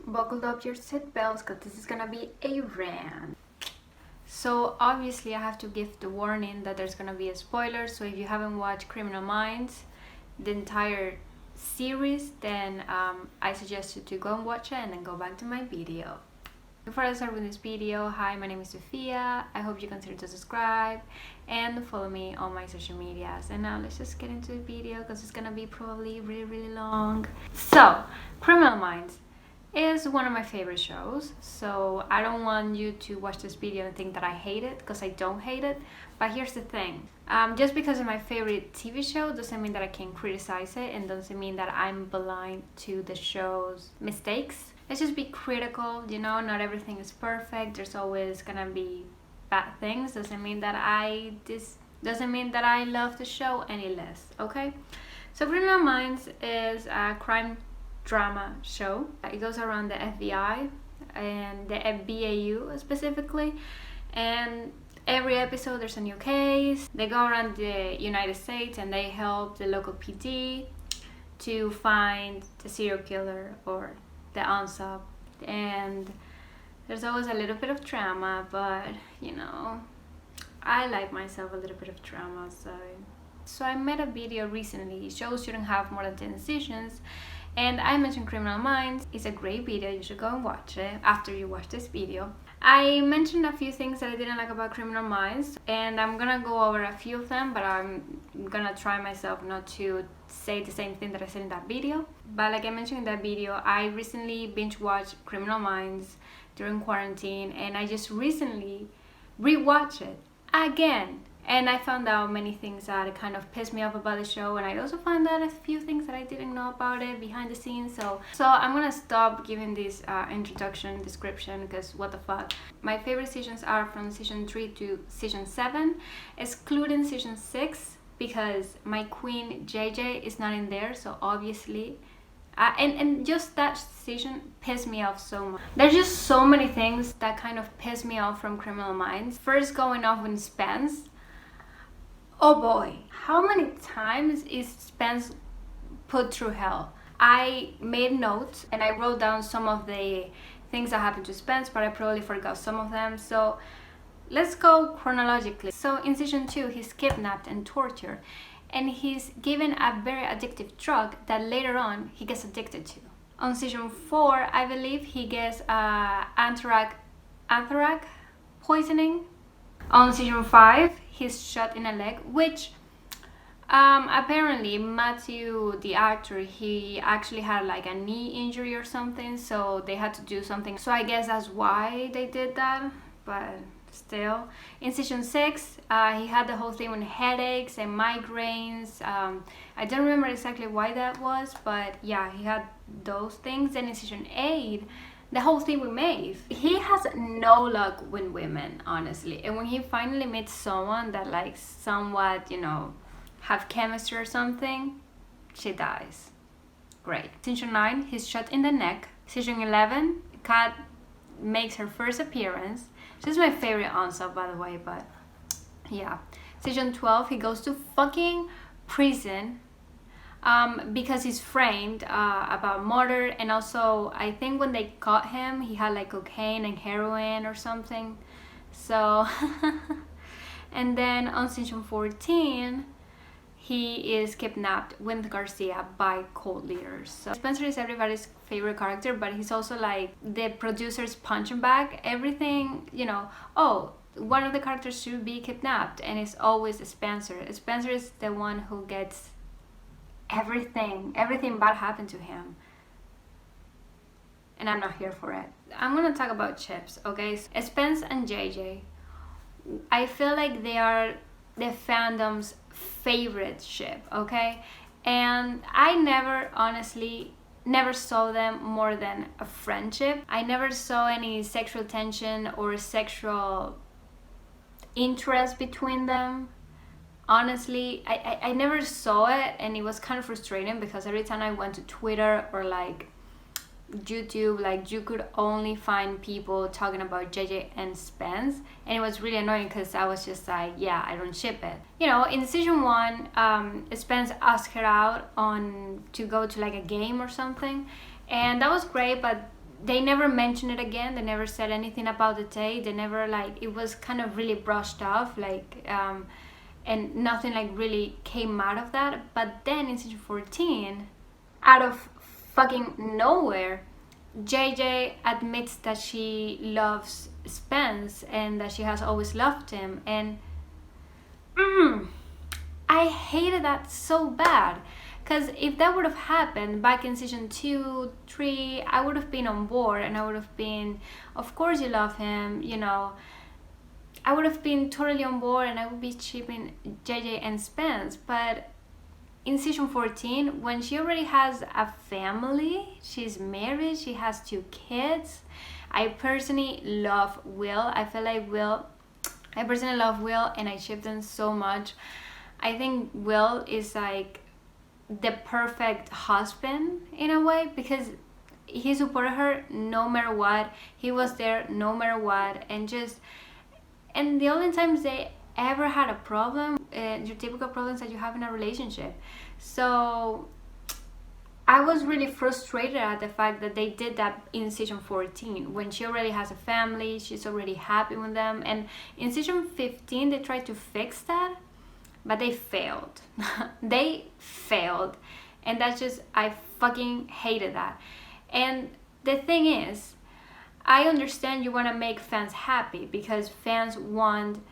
buckled up your seatbelts because this is gonna be a rant. So obviously I have to give the warning that there's gonna be a spoiler, so if you haven't watched Criminal Minds, the entire series, then I suggest you to go and watch it and then go back to my video. Before I start with this video, hi, my name is Sophia. I hope you consider to subscribe and follow me on my social medias. And now let's just get into the video because it's gonna be probably really long. So, Criminal Minds is one of my favorite shows, so I don't want you to watch this video and think that I hate it, because I don't hate it. But here's the thing, just because it's my favorite TV show doesn't mean that I can criticize it, and doesn't mean that I'm blind to the show's mistakes. Let's just be critical, you know, not everything is perfect, there's always gonna be bad things. Doesn't mean that I love the show any less, okay? So Criminal Minds is a crime drama show. It goes around the FBI and the BAU specifically, and every episode there's a new case. They go around the United States and they help the local PD to find the serial killer or the unsub, and there's always a little bit of drama, but you know, I like myself a little bit of drama. So I made a video recently, shows shouldn't have more than 10 decisions, and I mentioned Criminal Minds. It's a great video, you should go and watch it after you watch this video. I mentioned a few things that I didn't like about Criminal Minds, and I'm gonna go over a few of them, but I'm gonna try myself not to say the same thing that I said in that video. But like I mentioned in that video, I recently binge watched Criminal Minds during quarantine, and I just recently rewatched it again. And I found out many things that kind of pissed me off about the show, and I also found out a few things that I didn't know about it behind the scenes. So I'm gonna stop giving this introduction description, because what the fuck. My favorite seasons are from season 3 to season 7, excluding season 6, because my queen JJ is not in there, so obviously and just that season pissed me off so much. There's just so many things that kind of piss me off from Criminal Minds. First, going off with Spence. Oh boy, how many times is Spence put through hell? I made notes and I wrote down some of the things that happened to Spence, but I probably forgot some of them. So let's go chronologically. So in season 2, he's kidnapped and tortured, and he's given a very addictive drug that later on he gets addicted to. On season 4, I believe he gets anthrax poisoning. On season 5, he's shot in a leg, which apparently Matthew, the actor, he actually had like a knee injury or something, so they had to do something. So I guess that's why they did that, but still. In season 6, he had the whole thing with headaches and migraines. I don't remember exactly why that was, but yeah, he had those things. And in season 8, the whole thing with Maeve. He has no luck with women, honestly. And when he finally meets someone that like somewhat, you know, have chemistry or something, she dies. Great. Season 9, he's shot in the neck. Season 11, Kat makes her first appearance. She's my favorite unsub, by the way, but yeah. Season 12, he goes to fucking prison because he's framed about murder, and also I think when they caught him he had like cocaine and heroin or something. So and then on season 14 he is kidnapped with Garcia by cult leaders. So Spencer is everybody's favorite character, but he's also like the producer's punching bag. Everything, you know, oh, one of the characters should be kidnapped, and it's always Spencer. Spencer is the one who gets everything bad happened to him, and I'm not here for it. I'm gonna talk about Chips, okay? Spence and JJ, I feel like they are the fandom's favorite ship, okay? And I honestly never saw them more than a friendship. I never saw any sexual tension or sexual interest between them. Honestly, I never saw it, and it was kind of frustrating because every time I went to Twitter or like YouTube, like you could only find people talking about JJ and Spence, and it was really annoying because I was just like, yeah, I don't ship it. You know, in season 1, Spence asked her out to go to like a game or something, and that was great, but they never mentioned it again. They never said anything about the date. They never, like, it was kind of really brushed off, like, and nothing like really came out of that. But then in season 14, out of fucking nowhere, JJ admits that she loves Spence and that she has always loved him, and I hated that so bad. Because if that would have happened back in season 2, 3, I would have been on board, and I would have been, of course you love him, you know. I would have been totally on board, and I would be shipping JJ and Spence. But in season 14, when she already has a family, she's married, she has 2 kids, I personally love Will. I personally love Will, and I ship them so much. I think Will is like the perfect husband in a way, because he supported her no matter what. He was there no matter what, and the only times they ever had a problem, your typical problems that you have in a relationship. So I was really frustrated at the fact that they did that in season 14, when she already has a family, she's already happy with them. And in season 15 they tried to fix that, but they failed. They failed, and that's just, I fucking hated that. And the thing is, I understand you want to make fans happy because fans want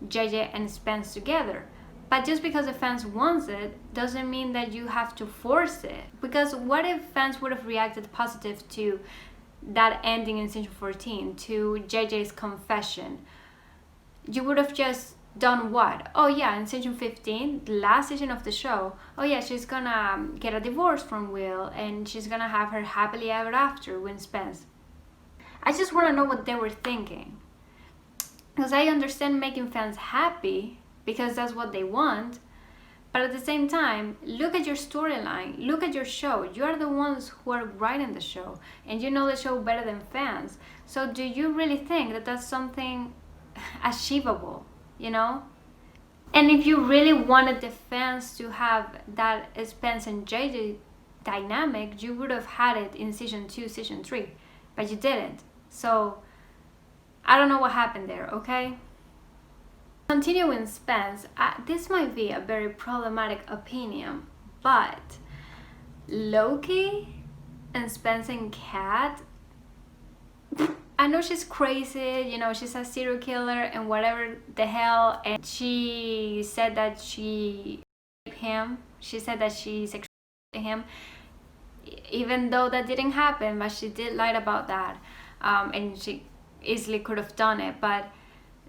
JJ and Spence together. But just because the fans wants it doesn't mean that you have to force it. Because what if fans would have reacted positive to that ending in season 14, to JJ's confession? You would have just done what? Oh yeah, in season 15, the last season of the show, oh yeah, she's gonna get a divorce from Will, and she's gonna have her happily ever after with Spence. I just want to know what they were thinking. Because I understand making fans happy, because that's what they want. But at the same time, look at your storyline, look at your show. You are the ones who are writing the show, and you know the show better than fans. So do you really think that that's something achievable, you know? And if you really wanted the fans to have that Spence and JJ dynamic, you would have had it in season 2, season 3, but you didn't. So I don't know what happened there, okay? Continuing Spence, this might be a very problematic opinion, but Loki and Spence and Kat, I know she's crazy, you know, she's a serial killer and whatever the hell, and she said that she raped him, she said that she sexually assaulted him, even though that didn't happen, but she did lie about that, and she easily could have done it. But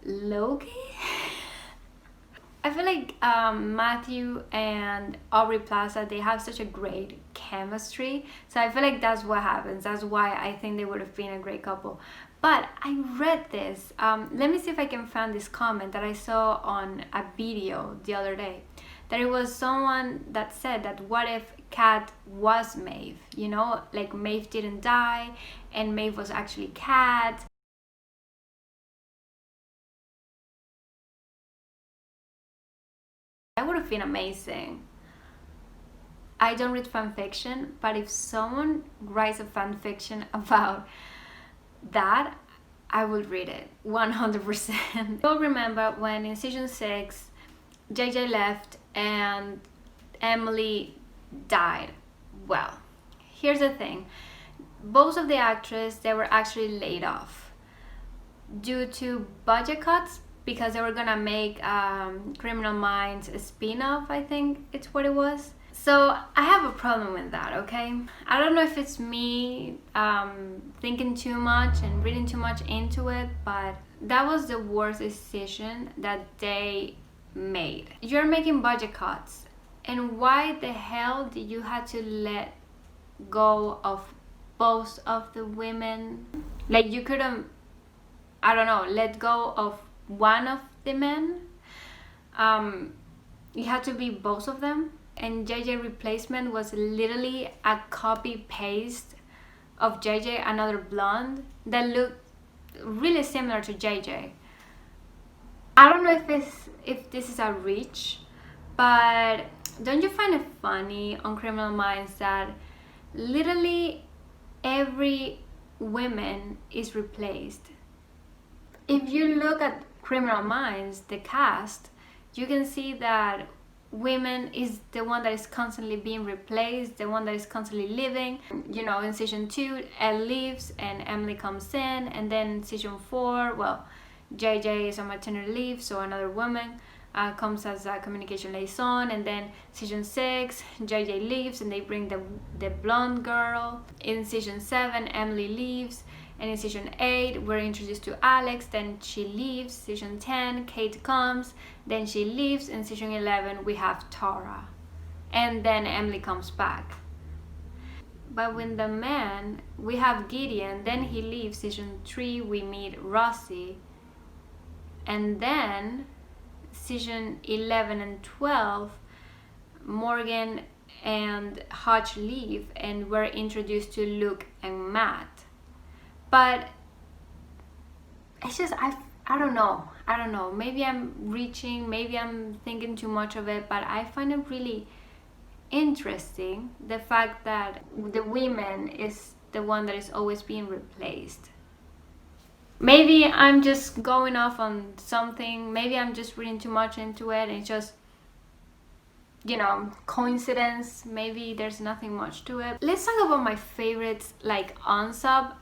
Loki? I feel like Matthew and Aubrey Plaza, they have such a great chemistry. So I feel like that's what happens. That's why I think they would have been a great couple. But I read this. Let me see if I can find this comment that I saw on a video the other day. That it was someone that said that what if Kat was Maeve? You know, like Maeve didn't die and Maeve was actually Kat. That would have been amazing. I don't read fan fiction, but if someone writes a fan fiction about that, I will read it 100%. You'll remember when in season 6 JJ left and Emily died. Well, here's the thing. Both of the actors, they were actually laid off due to budget cuts, because they were gonna make Criminal Minds a spin-off, I think it's what it was. So I have a problem with that, okay? I don't know if it's me thinking too much and reading too much into it, but that was the worst decision that they made. You're making budget cuts, and why the hell did you have to let go of both of the women? Like, you couldn't, I don't know, let go of one of the men. It had to be both of them. And JJ replacement was literally a copy paste of JJ, another blonde that looked really similar to JJ. I don't know if this is a reach, but don't you find it funny on Criminal Minds that literally every women is replaced. If you look at Criminal Minds, the cast, you can see that women is the one that is constantly being replaced, the one that is constantly living. You know, in season 2, Elle leaves and Emily comes in, and then season 4, well, JJ is on maternity leave, so another woman comes as a communication liaison, and then season 6, JJ leaves and they bring the blonde girl. In season 7, Emily leaves, and in season 8, we're introduced to Alex, then she leaves. Season 10, Kate comes, then she leaves. In season 11, we have Tara, and then Emily comes back. But when the man, we have Gideon, then he leaves. Season 3, we meet Rosie, and then season 11 and 12, Morgan and Hutch leave, and we're introduced to Luke and Matt. But it's just, I don't know, maybe I'm reaching, maybe I'm thinking too much of it, but I find it really interesting, the fact that the women is the one that is always being replaced. Maybe I'm just going off on something, maybe I'm just reading too much into it, and it's just, you know, coincidence. Maybe there's nothing much to it. Let's talk about my favorites, like on sub.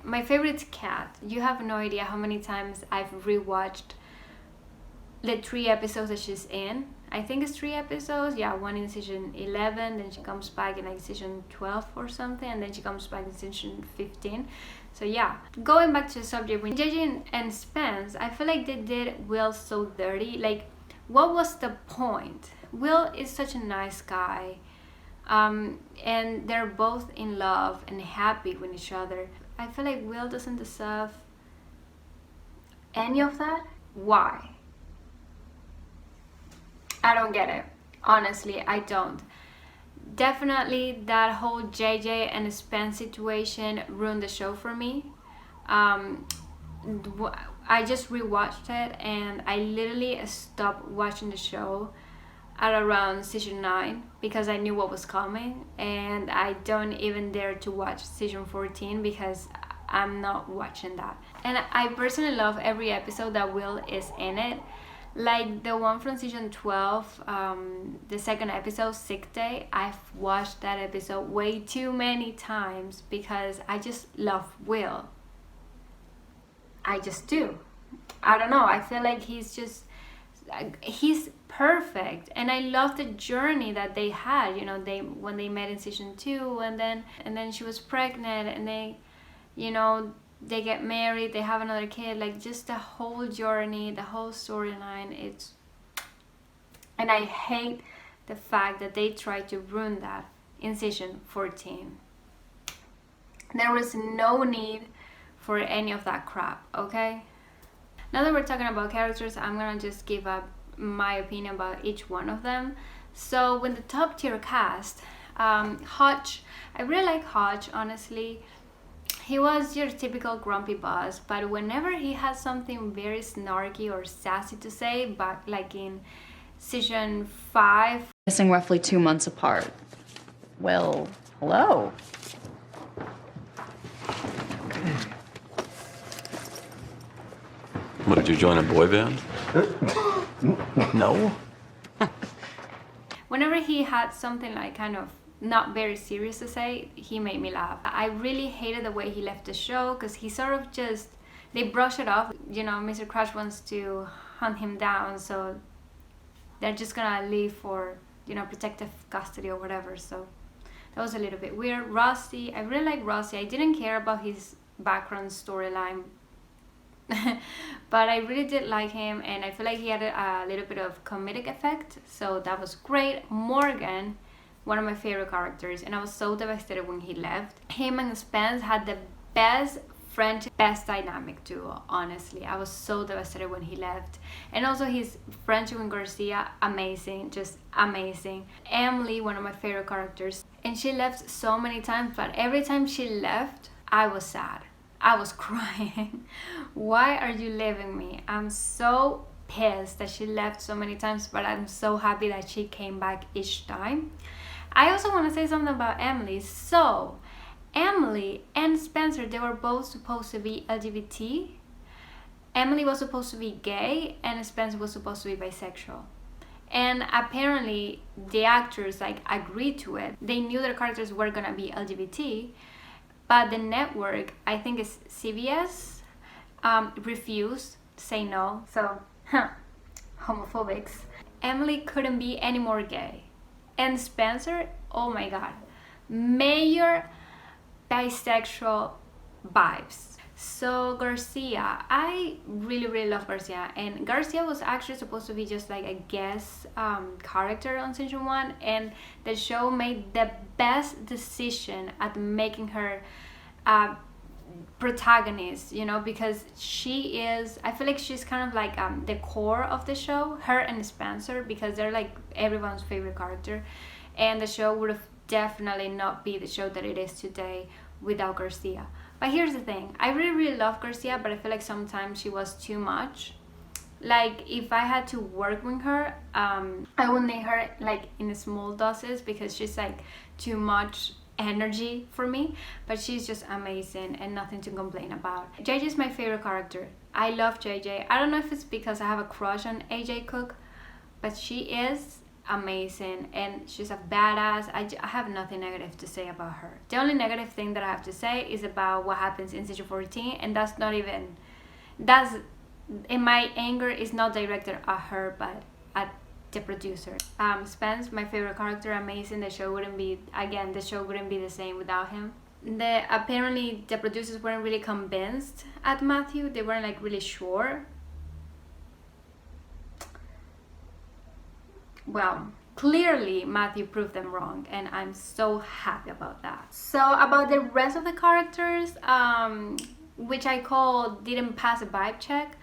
My favorite's Kat. You have no idea how many times I've rewatched the 3 episodes that she's in. I think it's 3 episodes. Yeah, one in season 11, then she comes back in like season 12 or something, and then she comes back in season 15. So yeah, going back to the subject, when JJ and Spence, I feel like they did Will so dirty. Like, what was the point? Will is such a nice guy, and they're both in love and happy with each other. I feel like Will doesn't deserve any of that. Why? I don't get it. Honestly, I don't. Definitely that whole JJ and Spence situation ruined the show for me. I just rewatched it, and I literally stopped watching the show at around season 9 because I knew what was coming, and I don't even dare to watch season 14 because I'm not watching that. And I personally love every episode that Will is in it. Like the one from season 12, the second episode, Sick Day, I've watched that episode way too many times because I just love Will. I just do. I don't know, I feel like he's perfect, and I love the journey that they had. You know, when they met in season 2, and then she was pregnant, and they, you know, they get married, they have another kid. Like, just the whole journey, the whole storyline, and I hate the fact that they tried to ruin that in season 14. There was no need for any of that crap, okay? Now that we're talking about characters, I'm gonna just give up my opinion about each one of them. So with the top tier cast, Hutch, I really like Hutch, honestly. He was your typical grumpy boss, but whenever he had something very snarky or sassy to say, but like in season 5, Missing roughly 2 months apart. Well, hello. What, did you join a boy band? No. whenever he had something like kind of not very serious to say, he made me laugh. I really hated the way he left the show because he sort of just, they brush it off. You know, Mr. Crush wants to hunt him down, so they're just gonna leave for, you know, protective custody or whatever. So that was a little bit weird. Rossi, I really like Rossi. I didn't care about his background storyline, but I really did like him, and I feel like he had a little bit of comedic effect, so that was great. Morgan, one of my favorite characters, and I was so devastated when he left. Him and Spence had the best friendship, best dynamic duo, honestly. I was so devastated when he left. And also his friendship with Garcia, amazing, just amazing. Emily, one of my favorite characters, and she left so many times, but every time she left, I was sad. I was crying. Why are you leaving me? I'm so pissed that she left so many times, but I'm so happy that she came back each time. I also want to say something about Emily. So Emily and Spencer, they were both supposed to be LGBT. Emily was supposed to be gay and Spencer was supposed to be bisexual. And apparently the actors like agreed to it. They knew their characters were gonna be LGBT, but the network, I think it's CBS, refused, say no. So, homophobics. Emily couldn't be any more gay. And Spencer, oh my god, major bisexual vibes. So Garcia, I really love Garcia, and Garcia was actually supposed to be just like a guest character on season 1, and the show made the best decision at making her protagonist, you know, because she is, I feel like she's kind of like the core of the show, her and Spencer, because they're like everyone's favorite character, and the show would have definitely not be the show that it is today without Garcia. But here's the thing, I really love Garcia, but I feel like sometimes she was too much. Like if I had to work with her, I would need her like in small doses because she's like too much energy for me, but she's just amazing and nothing to complain about. JJ is my favorite character. I love JJ. I don't know if it's because I have a crush on AJ Cook, but she is amazing and she's a badass. I have nothing negative to say about her. The only negative thing that I have to say is about what happens in season 14, and that's not even, that's, in my anger, is not directed at her but at the producer. Spence, my favorite character, amazing. The show wouldn't be, again, the show wouldn't be the same without him. Apparently the producers weren't really convinced at Matthew. They weren't like really sure. Well, clearly Matthew proved them wrong, and I'm so happy about that. So about the rest of the characters, which I call didn't pass a vibe check,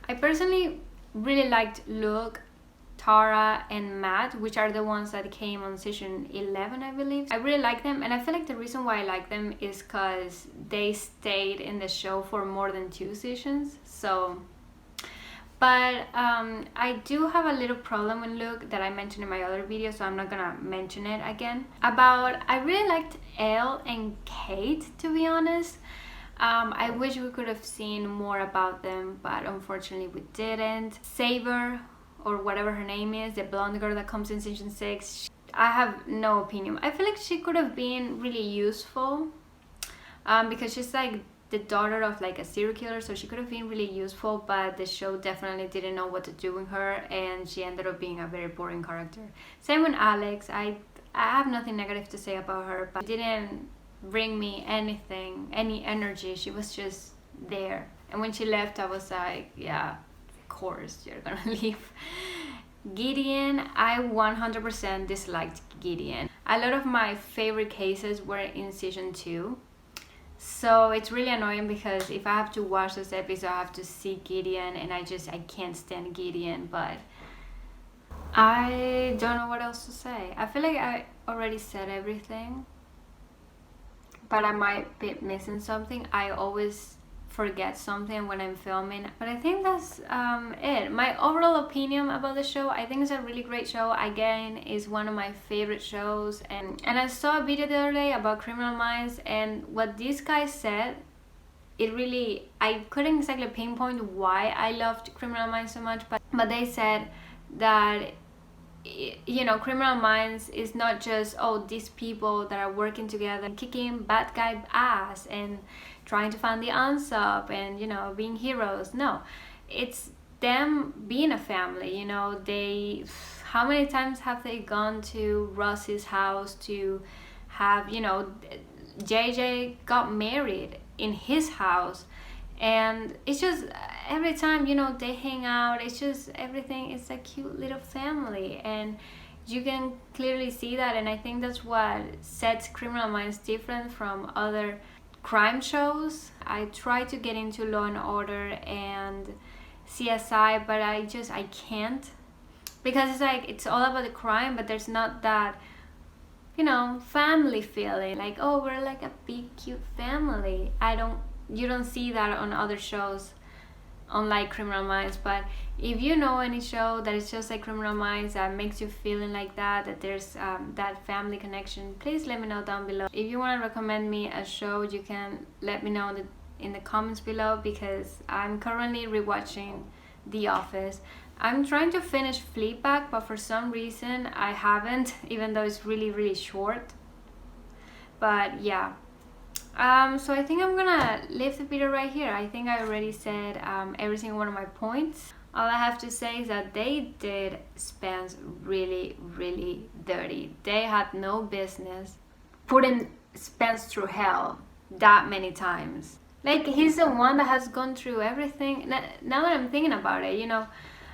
I personally really liked Luke, Tara, and Matt, which are the ones that came on season 11, I believe. I really like them, and I feel like the reason why I like them is because they stayed in the show for more than 2 seasons. So, but I do have a little problem with Luke that I mentioned in my other video, so I'm not gonna mention it again. I really liked Elle and Kate, to be honest. I wish we could have seen more about them, but unfortunately we didn't. Saber, or whatever her name is, the blonde girl that comes in season 6, I have no opinion. I feel like she could have been really useful because she's like the daughter of like a serial killer, so she could have been really useful, but the show definitely didn't know what to do with her, and she ended up being a very boring character. Same with Alex. I have nothing negative to say about her, but she didn't bring me anything, any energy. She was just there, and when she left I was like, yeah, of course you're gonna leave. Gideon, I 100% disliked Gideon. A lot of my favorite cases were in season 2. So it's really annoying because if I have to watch this episode, I have to see Gideon, and I can't stand Gideon, but I don't know what else to say. I feel like I already said everything, but I might be missing something. I always forget something when I'm filming, but I think that's it. My overall opinion about the show, I think it's a really great show. Again, it's one of my favorite shows, and I saw a video the other day about Criminal Minds, and what these guys said, it really, I couldn't exactly pinpoint why I loved Criminal Minds so much, but they said that, you know, Criminal Minds is not just, oh, these people that are working together and kicking bad guy ass and trying to find the answer and, you know, being heroes. No, it's them being a family. You know, how many times have they gone to Ross's house to have, you know, JJ got married in his house, and it's just every time, you know, they hang out, it's just everything, it's a cute little family, and you can clearly see that. And I think that's what sets Criminal Minds different from other crime shows. I try to get into Law and Order and CSI, but I can't, because it's like, it's all about the crime, but there's not that, you know, family feeling, like, oh, we're like a big cute family. You don't see that on other shows. unlike Criminal Minds. But if you know any show that is just like Criminal Minds, that makes you feeling like that there's that family connection, please let me know down below. If you want to recommend me a show, you can let me know in the comments below, because I'm currently rewatching The Office. I'm trying to finish Fleabag, but for some reason I haven't, even though it's really short. But yeah, so I think I'm gonna leave the video right here. I think I already said every single one of my points. All I have to say is that they did Spence really dirty. They had no business putting Spence through hell that many times. Like, he's the one that has gone through everything. Now that I'm thinking about it, you know,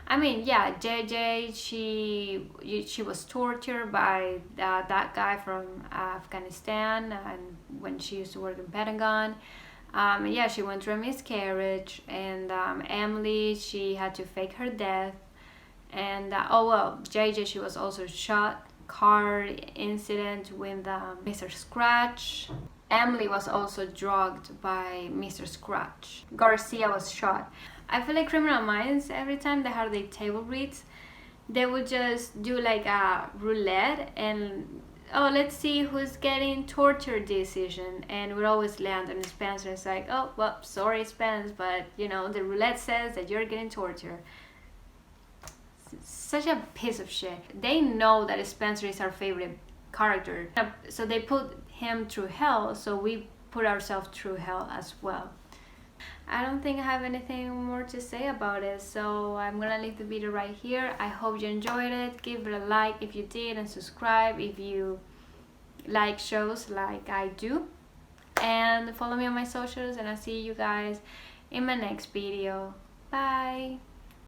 I mean, yeah, JJ, she was tortured by that guy from Afghanistan, and when she used to work in Pentagon. Yeah, she went through a miscarriage, and Emily, she had to fake her death. And oh well, JJ, she was also shot. Car incident with Mr. Scratch. Emily was also drugged by Mr. Scratch. Garcia was shot. I feel like Criminal Minds, every time they had their table reads, they would just do like a roulette and, oh, let's see who's getting tortured this season, and would always land on Spencer. It's like, oh, well, sorry Spence, but you know, the roulette says that you're getting tortured. Such a piece of shit. They know that Spencer is our favorite character, so they put him through hell, so we put ourselves through hell as well. I don't think I have anything more to say about it, so I'm gonna leave the video right here. I hope you enjoyed it. Give it a like if you did, and subscribe if you like shows like I do, and follow me on my socials, and I'll see you guys in my next video. Bye.